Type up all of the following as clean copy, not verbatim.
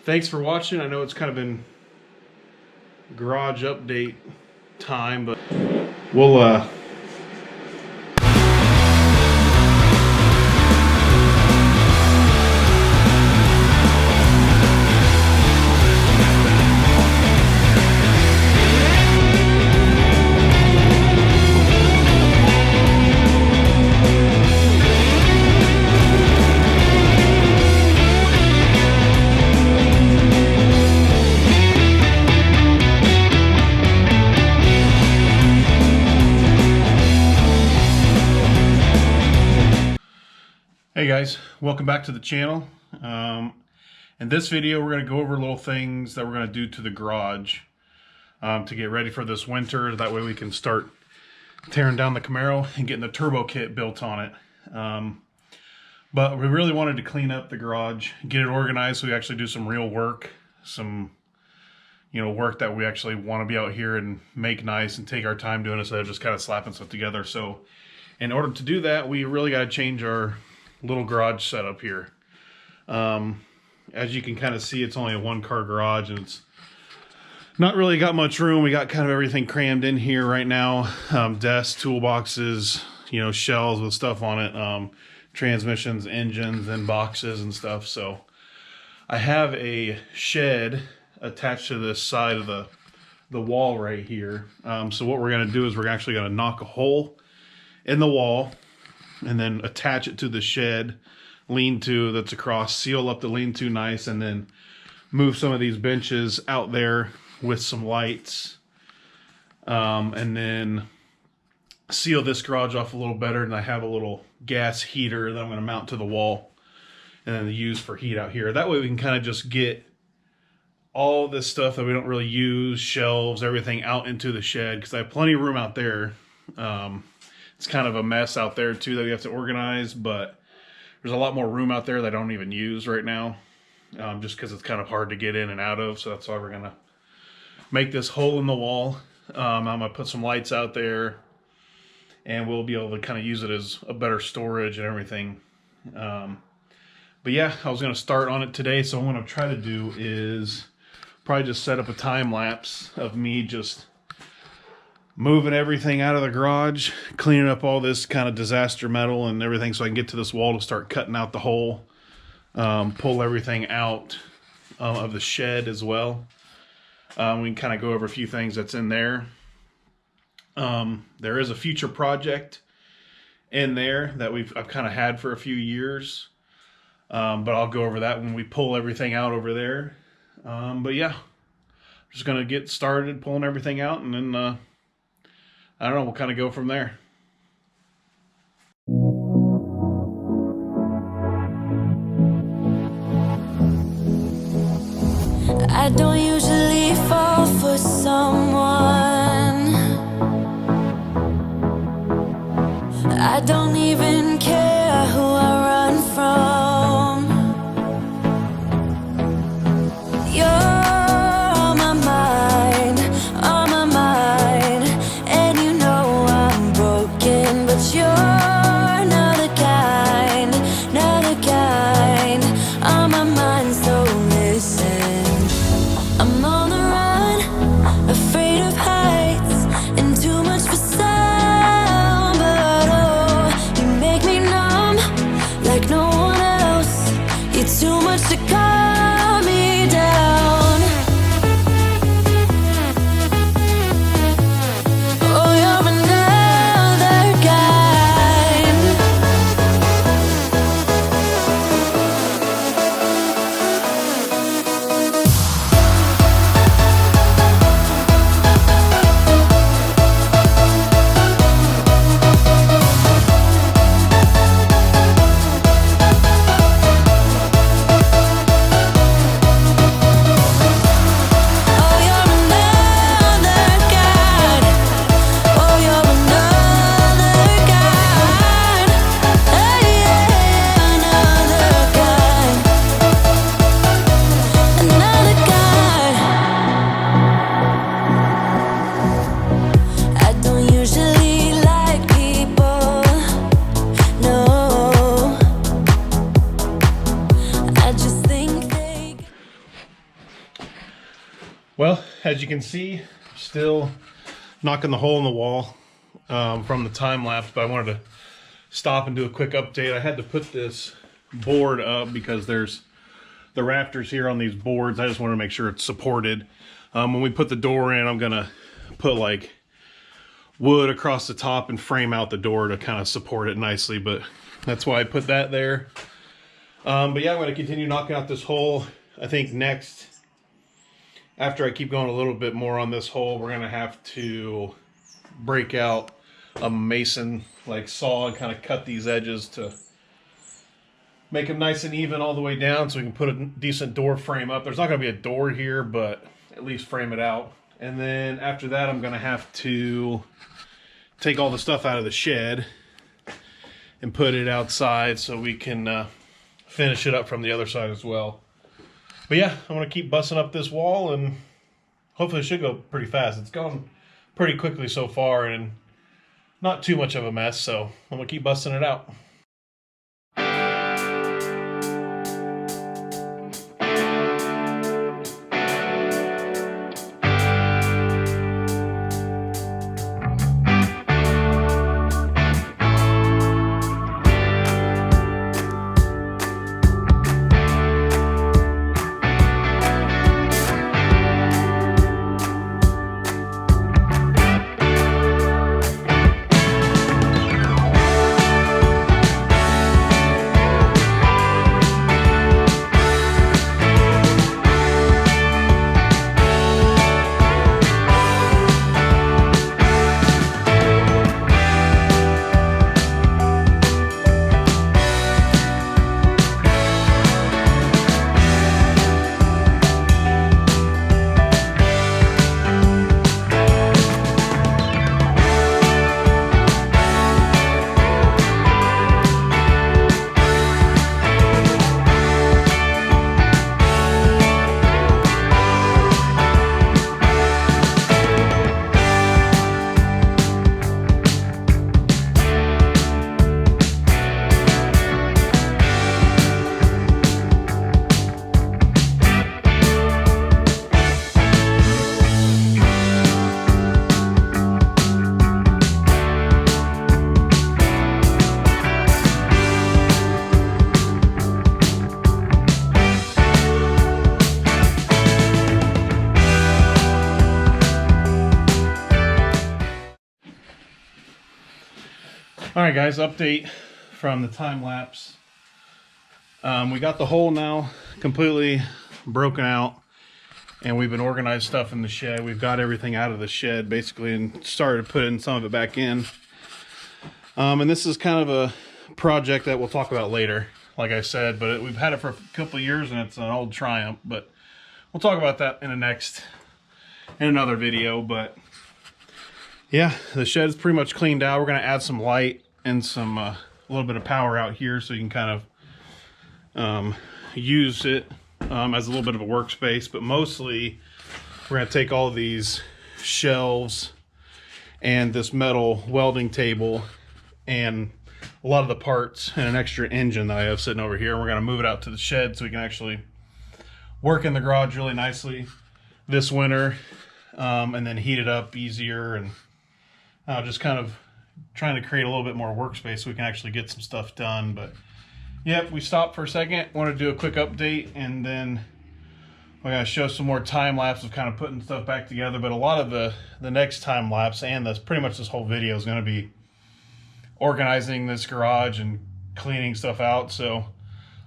thanks for watching. I know it's kind of been garage update time, but we'll Hey guys, welcome back to the channel. In this video we're going to go over little things that we're going to do to the garage to get ready for this winter. That way we can start tearing down the Camaro and getting the turbo kit built on it. But we really wanted to clean up the garage, get it organized so we actually do some real work, some work that we actually want to be out here and make nice and take our time doing it instead of just kind of slapping stuff together. So in order to do that, we really got to change our little garage setup here. As you can kind of see, it's only a one-car garage and it's not really got much room. We got kind of everything crammed in here right now. Desks, toolboxes, shelves with stuff on it, transmissions, engines, and boxes and stuff. So I have a shed attached to this side of the wall right here. So what we're going to do is we're actually going to knock a hole in the wall and then attach it to the shed lean-to that's across, seal up the lean-to nice, and then move some of these benches out there with some lights, and then seal this garage off a little better. And I have a little gas heater that I'm going to mount to the wall and then use for heat out here. That way we can kind of just get all this stuff that we don't really use, shelves, everything, out into the shed, because I have plenty of room out there. It's kind of a mess out there too that we have to organize, but there's a lot more room out there that I don't even use right now, just because it's kind of hard to get in and out of. So that's why we're gonna make this hole in the wall. I'm gonna put some lights out there, and we'll be able to kind of use it as a better storage and everything. But yeah, I was gonna start on it today. So what I'm gonna try to do is probably just set up a time lapse of me just moving everything out of the garage, cleaning up all this kind of disaster metal and everything so I can get to this wall to start cutting out the hole, pull everything out of the shed as well. We can kind of go over a few things that's in there. There is a future project in there that I've kind of had for a few years, but I'll go over that when we pull everything out over there. But yeah, just gonna get started pulling everything out, and then I don't know, we'll kind of go from there. I don't usually fall for someone. I don't even care who I run from. You're on my mind, on my mind. And you know I'm broken, but you're not the kind, not the kind. On my mind, so listen. I'm Well, as you can see, still knocking the hole in the wall from the time lapse, but I wanted to stop and do a quick update. I had to put this board up because there's the rafters here on these boards. I just wanted to make sure it's supported. When we put the door in, I'm gonna put like wood across the top and frame out the door to kind of support it nicely, but that's why I put that there. But yeah, I'm going to continue knocking out this hole. I think next, after I keep going a little bit more on this hole, we're going to have to break out a mason like saw and kind of cut these edges to make them nice and even all the way down so we can put a decent door frame up. There's not going to be a door here, but at least frame it out. And then after that, I'm going to have to take all the stuff out of the shed and put it outside so we can finish it up from the other side as well. But yeah, I'm going to keep busting up this wall, and hopefully it should go pretty fast. It's gone pretty quickly so far and not too much of a mess, so I'm going to keep busting it out. Alright guys, update from the time lapse. We got the hole now completely broken out, and we've been organizing stuff in the shed. We've got everything out of the shed basically and started putting some of it back in. And this is kind of a project that we'll talk about later, like I said, but we've had it for a couple of years and it's an old Triumph, but we'll talk about that in another video. But yeah, the shed is pretty much cleaned out. We're going to add some light and some a little bit of power out here so you can kind of use it as a little bit of a workspace. But mostly we're going to take all of these shelves and this metal welding table and a lot of the parts and an extra engine that I have sitting over here, and we're going to move it out to the shed so we can actually work in the garage really nicely this winter, and then heat it up easier, and just kind of trying to create a little bit more workspace so we can actually get some stuff done. But yep, we stopped for a second, want to do a quick update, and then we're going to show some more time lapse of kind of putting stuff back together. But a lot of the next time lapse and pretty much this whole video is going to be organizing this garage and cleaning stuff out. So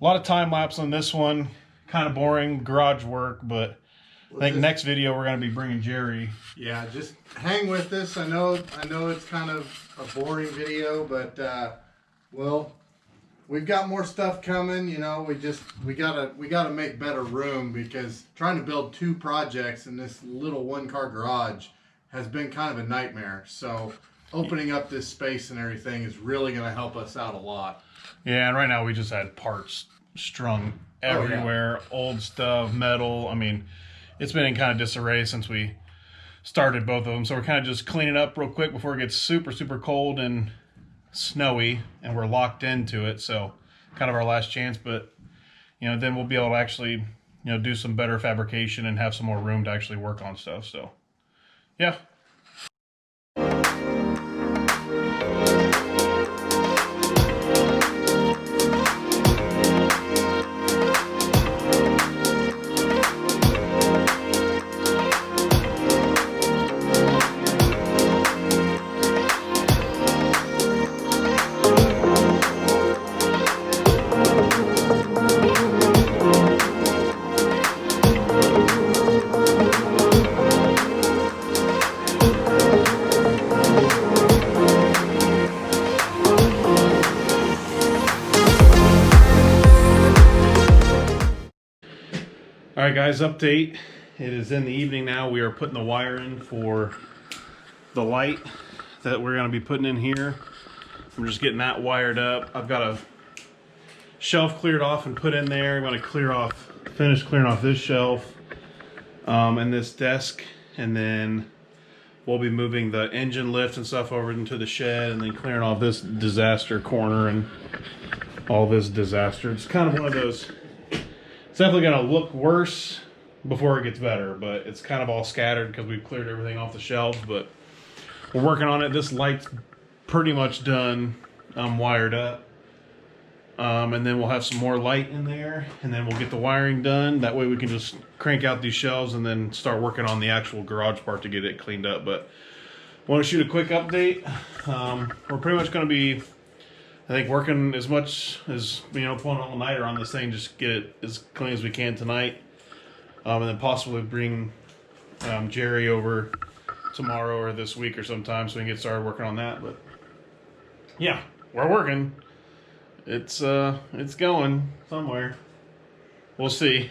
a lot of time lapse on this one, kind of boring garage work, but I think next video we're going to be bringing Jerry. Yeah, just hang with this. I know it's kind of a boring video, but well, we've got more stuff coming. You know, we gotta make better room, because trying to build two projects in this little one-car garage has been kind of a nightmare. So opening up this space and everything is really going to help us out a lot. Yeah, and right now we just had parts strung everywhere, old stuff, metal. I mean, it's been in kind of disarray since we started both of them. So we're kind of just cleaning up real quick before it gets super, super cold and snowy and we're locked into it. So kind of our last chance, but you know, then we'll be able to actually you know, do some better fabrication and have some more room to actually work on stuff. So, yeah. All right, guys, update. It is in the evening now. We are putting the wire in for the light that we're going to be putting in here. I'm just getting that wired up. I've got a shelf cleared off and put in there. I'm going to finish clearing off this shelf and this desk, and then we'll be moving the engine lift and stuff over into the shed, and then clearing off this disaster corner and all this disaster. It's kind of one of those. It's definitely going to look worse before it gets better, but it's kind of all scattered because we've cleared everything off the shelves, but we're working on it. This light's pretty much done, wired up. And then we'll have some more light in there, and then we'll get the wiring done. That way we can just crank out these shelves and then start working on the actual garage part to get it cleaned up. But I want to shoot a quick update. We're pretty much going to be, I think, working as much as, you know, pulling an all-nighter on this thing, just get it as clean as we can tonight. And then possibly bring Jerry over tomorrow or this week or sometime so we can get started working on that. But yeah, we're working. It's going somewhere. We'll see.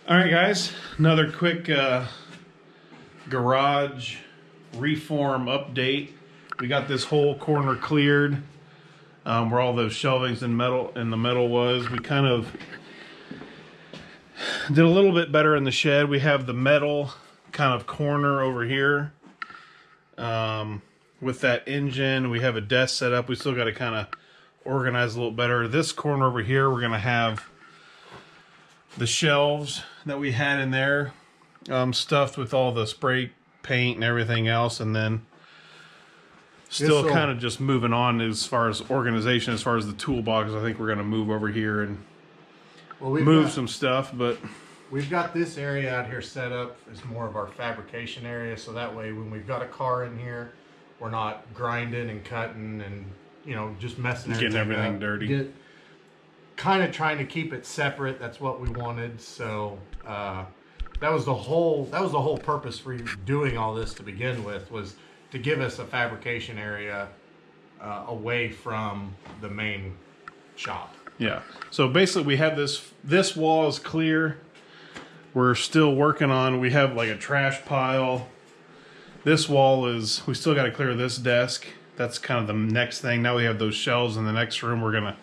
All right, guys, another quick garage reform update. We got this whole corner cleared where all those shelvings and the metal was. We kind of did a little bit better in the shed. We have the metal kind of corner over here with that engine. We have a desk set up. We still got to kind of organize a little better. This corner over here, we're going to have the shelves that we had in there stuffed with all the spray paint and everything else, and then still kind of just moving on as far as organization, as far as the toolbox. I think we're going to move over here and move some stuff, but we've got this area out here set up as more of our fabrication area, so that way when we've got a car in here, we're not grinding and cutting and, you know, just messing everything dirty. Kind of trying to keep it separate. That's what we wanted. So that was the whole purpose for you doing all this to begin with, was to give us a fabrication area away from the main shop. Yeah. So basically, we have this wall is clear. We're still working on. We have like a trash pile. This wall is. We still got to clear this desk. That's kind of the next thing. Now we have those shelves in the next room. We're gonna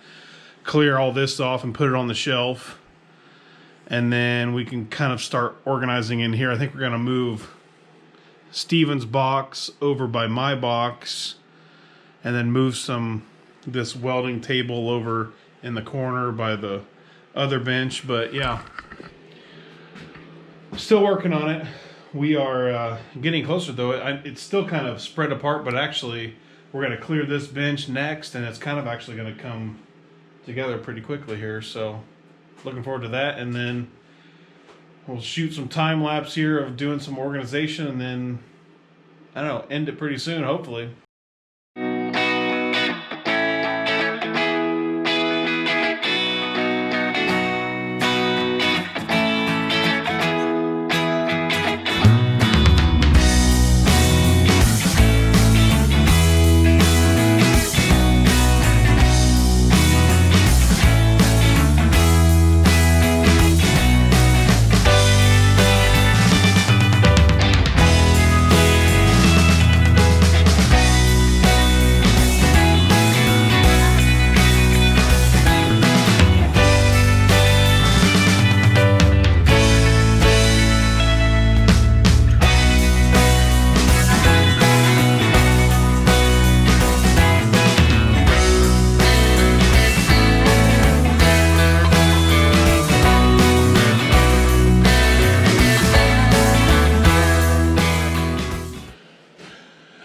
clear all this off and put it on the shelf, and then we can kind of start organizing in here. I think we're gonna move Steven's box over by my box, and then move this welding table over in the corner by the other bench. But yeah, still working on it. We are getting closer though. It's still kind of spread apart, but actually we're going to clear this bench next, and it's kind of actually going to come together pretty quickly here. So looking forward to that, and then we'll shoot some time lapse here of doing some organization, and then I don't know, end it pretty soon, hopefully.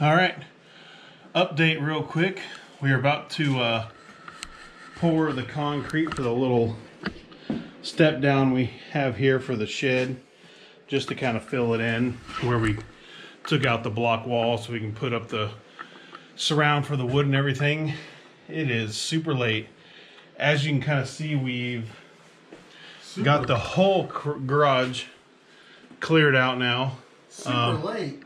All right, update real quick. We are about to pour the concrete for the little step down we have here for the shed, just to kind of fill it in where we took out the block wall so we can put up the surround for the wood and everything. It is super late. As you can kind of see, we've got the whole garage cleared out now. Super late.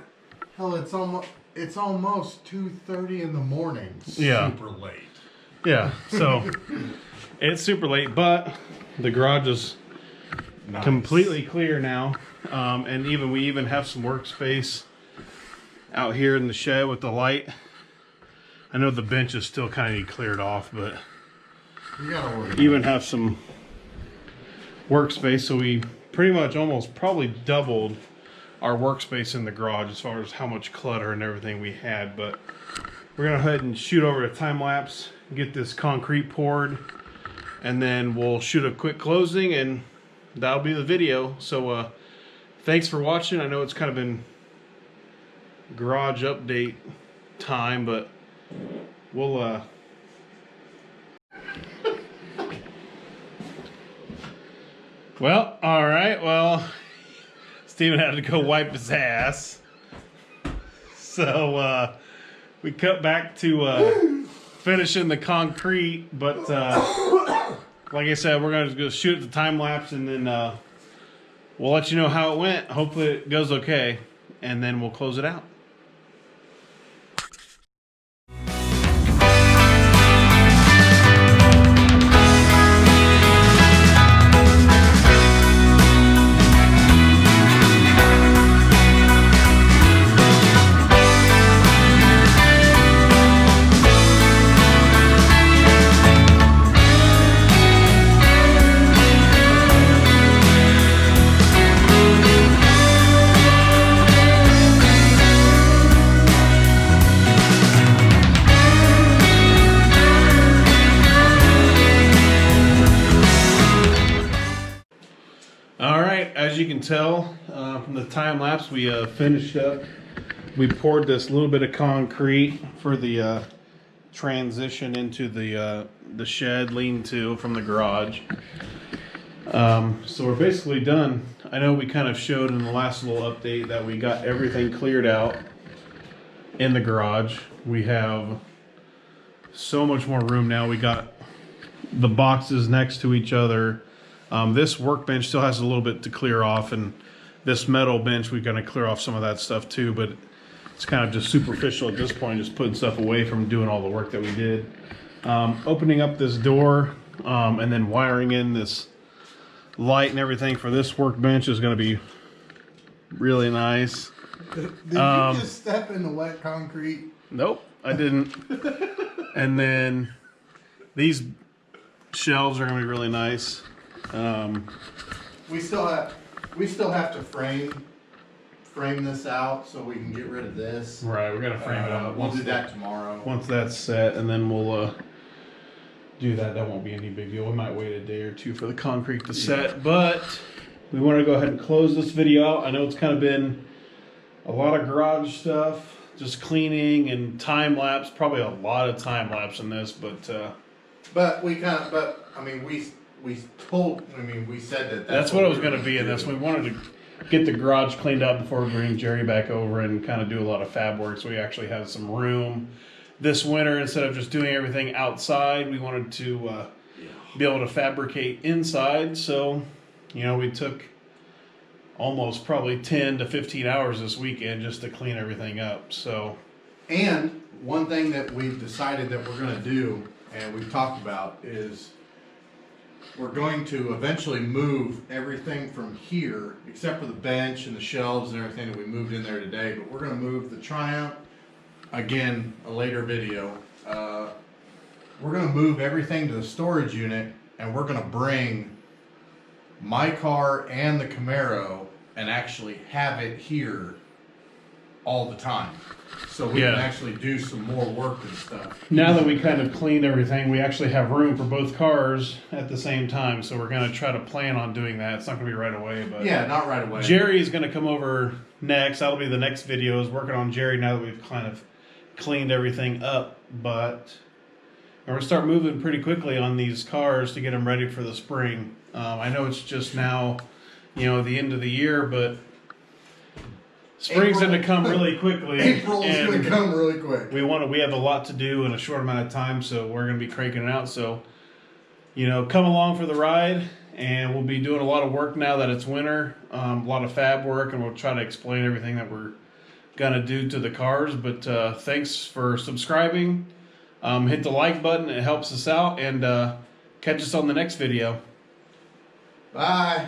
Hell, it's almost 2:30 in the morning. Yeah. Super late. Yeah, so it's super late, but the garage is completely clear now. And we even have some workspace out here in the shed with the light. I know the bench is still kind of cleared off, but You gotta work. even have some workspace. So we pretty much almost probably doubled our workspace in the garage as far as how much clutter and everything we had. But we're gonna go ahead and shoot over a time lapse, get this concrete poured, and then we'll shoot a quick closing, and that'll be the video. So thanks for watching. I know it's kind of been garage update time, but we'll well, all right, well, Steven had to go wipe his ass, so we cut back to finishing the concrete. But like I said, we're gonna go shoot the time lapse, and then we'll let you know how it went. Hopefully it goes okay, and then we'll close it out. As you can tell from the time lapse, we finished up. We poured this little bit of concrete for the transition into the shed lean-to from the garage. So we're basically done. I know we kind of showed in the last little update that we got everything cleared out in the garage. We have so much more room now. We got the boxes next to each other. This workbench still has a little bit to clear off, and this metal bench we're going to clear off some of that stuff too, but it's kind of just superficial at this point, just putting stuff away from doing all the work that we did. Opening up this door and then wiring in this light and everything for this workbench is going to be really nice. Did you just step in the wet concrete? Nope, I didn't. And then these shelves are going to be really nice. We still have to frame frame this out so we can get rid of this. Right, we're gonna frame it out. We'll do that tomorrow. Once that's set, and then we'll do that. That won't be any big deal. We might wait a day or two for the concrete to set, but we want to go ahead and close this video out. I know it's kind of been a lot of garage stuff, just cleaning and time lapse. Probably a lot of time lapse in this, but I mean, we said that that's what it was going to be in this. We wanted to get the garage cleaned up before we bring Jerry back over and kind of do a lot of fab work, so we actually had some room this winter. Instead of just doing everything outside, we wanted to be able to fabricate inside. So, you know, we took almost probably 10 to 15 hours this weekend just to clean everything up. So, and one thing that we've decided that we're going to do, and we've talked about, is we're going to eventually move everything from here, except for the bench and the shelves and everything that we moved in there today. But we're going to move the Triumph. Again, a later video. We're going to move everything to the storage unit, and we're going to bring my car and the Camaro and actually have it here all the time. So we can actually do some more work and stuff. Now that we kind of cleaned everything, we actually have room for both cars at the same time. So we're going to try to plan on doing that. It's not going to be right away, but yeah, not right away. Jerry's going to come over next. That'll be the next video, is working on Jerry now that we've kind of cleaned everything up. But we're going to start moving pretty quickly on these cars to get them ready for the spring. I know it's just now, you know, the end of the year, but spring's going to come really quickly. April is going to come really quick. We have a lot to do in a short amount of time, so we're going to be cranking it out. So, you know, come along for the ride, and we'll be doing a lot of work now that it's winter, a lot of fab work, and we'll try to explain everything that we're going to do to the cars. But thanks for subscribing. Hit the like button. It helps us out, and catch us on the next video. Bye.